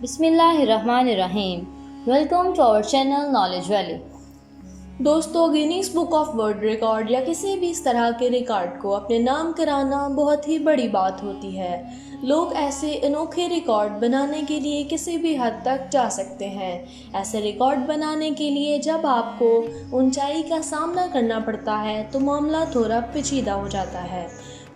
بسم اللہ الرحمن الرحیم۔ Welcome to our channel knowledge valley. دوستو، Guinness book of world record یا کسی بھی اس طرح کے ریکارڈ کو اپنے نام کرانا بہت ہی بڑی بات ہوتی ہے۔ لوگ ایسے انوکھے ریکارڈ بنانے کے لیے کسی بھی حد تک جا سکتے ہیں۔ ایسے ریکارڈ بنانے کے لیے جب آپ کو اونچائی کا سامنا کرنا پڑتا ہے تو معاملہ تھوڑا پیچیدہ ہو جاتا ہے،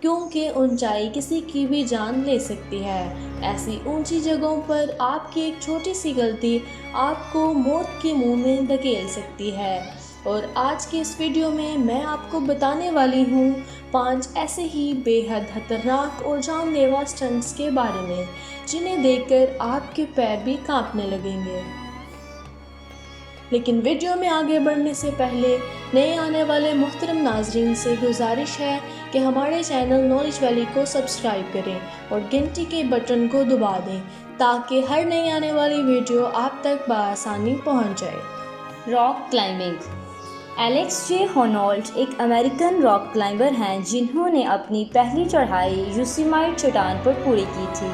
کیونکہ اونچائی کسی کی بھی جان لے سکتی ہے۔ ایسی اونچی جگہوں پر آپ کی ایک چھوٹی سی غلطی آپ کو موت کے منہ میں دھکیل سکتی ہے۔ اور آج کے اس ویڈیو میں آپ کو بتانے والی ہوں 5 ایسے ہی بے حد خطرناک اور جان لیوا سٹنٹس کے بارے میں، جنہیں دیکھ کر آپ کے پیر بھی کانپنے لگیں گے۔ لیکن ویڈیو میں آگے بڑھنے سے پہلے نئے آنے والے محترم ناظرین سے گزارش ہے کہ ہمارے چینل نالج ویلی کو سبسکرائب کریں اور گھنٹی کے بٹن کو دبا دیں تاکہ ہر نئی آنے والی ویڈیو آپ تک بآسانی پہنچ جائے۔ Rock climbing. ایلیکس جے ہونولٹ ایک امریکن راک کلائمبر ہیں جنہوں نے اپنی پہلی چڑھائی یوسیمائٹ چٹان پر پوری کی تھی۔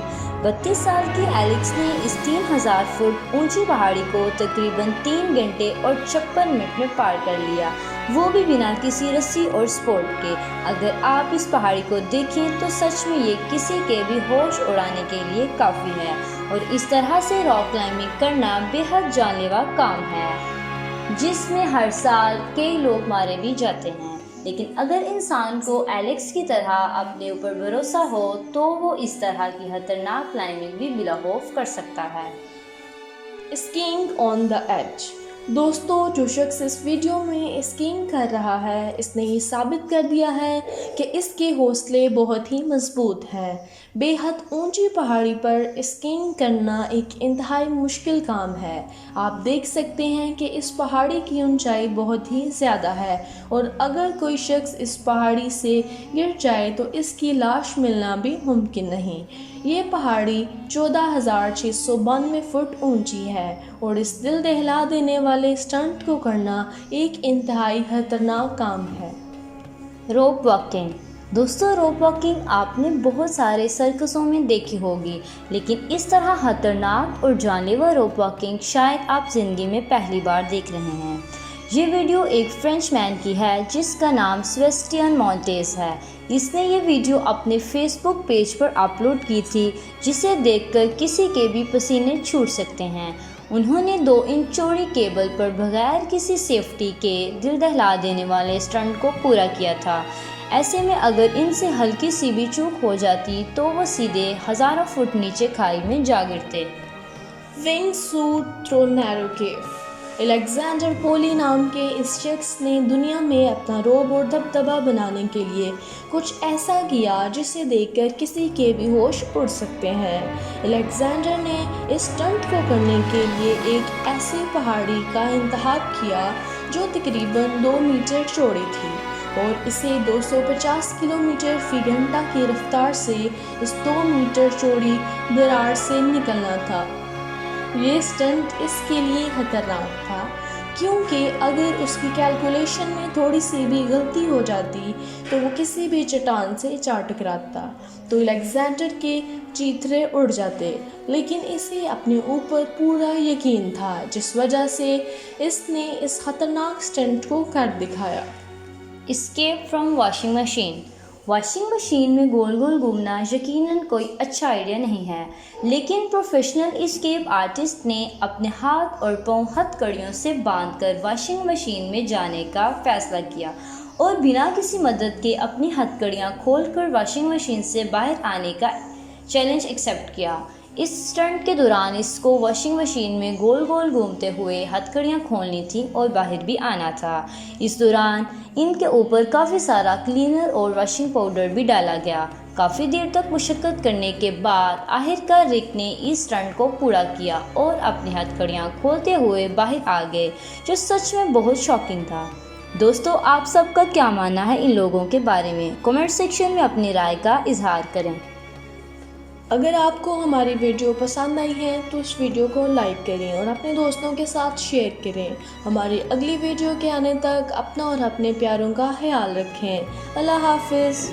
32 سال کے ایلیکس نے اس 3000 فٹ اونچی پہاڑی کو تقریباً 3 گھنٹے اور 56 منٹ میں پار کر لیا، وہ بھی بنا کسی رسی اور سپورٹ کے۔ اگر آپ اس پہاڑی کو دیکھیں تو سچ میں یہ کسی کے بھی ہوش اڑانے کے لیے کافی ہے، اور اس طرح سے راک کلائمبنگ کرنا بے حد جان لیوا کام ہے جس میں ہر سال کئی لوگ مارے بھی جاتے ہیں۔ لیکن اگر انسان کو ایلیکس کی طرح اپنے اوپر بھروسہ ہو تو وہ اس طرح کی خطرناک کلائمبنگ بھی بلا خوف کر سکتا ہے۔ اسکینگ آن دا ایج۔ دوستو، جو شخص اس ویڈیو میں اسکینگ کر رہا ہے، اس نے یہ ثابت کر دیا ہے کہ اس کے حوصلے بہت ہی مضبوط ہیں۔ بے حد اونچی پہاڑی پر اسکینگ کرنا ایک انتہائی مشکل کام ہے۔ آپ دیکھ سکتے ہیں کہ اس پہاڑی کی اونچائی بہت ہی زیادہ ہے، اور اگر کوئی شخص اس پہاڑی سے گر جائے تو اس کی لاش ملنا بھی ممکن نہیں۔ یہ پہاڑی 14,692 فٹ اونچی ہے، اور اس دل دہلا دینے والے سٹنٹ کو کرنا ایک انتہائی خطرناک کام ہے۔ روپ واکنگ۔ دوستو، روپ واکنگ آپ نے بہت سارے سرکسوں میں دیکھی ہوگی، لیکن اس طرح خطرناک اور جان لیوا روپ واکنگ شاید آپ زندگی میں پہلی بار دیکھ رہے ہیں۔ یہ ویڈیو ایک فرینچ مین کی ہے جس کا نام سیباسٹین مونٹیز ہے۔ اس نے یہ ویڈیو اپنے فیس بک پیج پر اپلوڈ کی تھی، جسے دیکھ کر کسی کے بھی پسینے چھوٹ سکتے ہیں۔ انہوں نے 2 انچ چوڑی کیبل پر بغیر کسی سیفٹی کے دل دہلا دینے والے سٹنٹ کو پورا کیا تھا۔ ایسے میں اگر ان سے ہلکی سی بھی چوک ہو جاتی تو وہ سیدھے ہزاروں فٹ نیچے کھائی میں جا گرتے۔ ونگ سوٹ تھرو نیرو کیو۔ الیگزینڈر پولی نام کے اس شخص نے دنیا میں اپنا رعب اور دبدبا بنانے کے لیے کچھ ایسا کیا جسے دیکھ کر کسی کے بھی ہوش اڑ سکتے ہیں۔ الیگزینڈر نے اس سٹنٹ کو کرنے کے لیے ایک ایسی پہاڑی کا انتخاب کیا جو تقریباً 2 میٹر چوڑی تھی، اور اسے 250 کلومیٹر فی گھنٹہ کی رفتار سے اس 2 میٹر چوڑی دراڑ سے نکلنا تھا۔ یہ سٹنٹ اس کے لیے خطرناک تھا کیونکہ اگر اس کی کیلکولیشن میں تھوڑی سی بھی غلطی ہو جاتی تو وہ کسی بھی چٹان سے جا ٹکراتا تو الیگزینڈر کے چیتھڑے اڑ جاتے، لیکن اسے اپنے اوپر پورا یقین تھا، جس وجہ سے اس نے اس خطرناک سٹنٹ کو کر دکھایا۔ Escape from washing machine. Washing machine میں گول گول گھومنا یقیناً کوئی اچھا آئیڈیا نہیں ہے، لیکن پروفیشنل اسکیپ آرٹسٹ نے اپنے ہاتھ اور پاؤں ہتھ کڑیوں سے باندھ کر واشنگ مشین میں جانے کا فیصلہ کیا اور بنا کسی مدد کے اپنی ہتھ کڑیاں کھول کر واشنگ مشین سے باہر آنے کا چیلنج ایکسیپٹ کیا۔ اس سٹنٹ کے دوران اس کو واشنگ مشین میں گول گول گھومتے ہوئے ہتھ کڑیاں کھولنی تھیں اور باہر بھی آنا تھا۔ اس دوران ان کے اوپر کافی سارا کلینر اور واشنگ پاؤڈر بھی ڈالا گیا۔ کافی دیر تک مشقت کرنے کے بعد آخرکار رک نے اس سٹنٹ کو پورا کیا اور اپنی ہتھ کڑیاں کھولتے ہوئے باہر آ گئے، جو سچ میں بہت شاکنگ تھا۔ دوستو، آپ سب کا کیا ماننا ہے ان لوگوں کے بارے میں؟ کمنٹ سیکشن میں اپنی رائے کا اظہار کریں۔ اگر آپ کو ہماری ویڈیو پسند آئی ہے تو اس ویڈیو کو لائک کریں اور اپنے دوستوں کے ساتھ شیئر کریں۔ ہماری اگلی ویڈیو کے آنے تک اپنا اور اپنے پیاروں کا خیال رکھیں۔ اللہ حافظ۔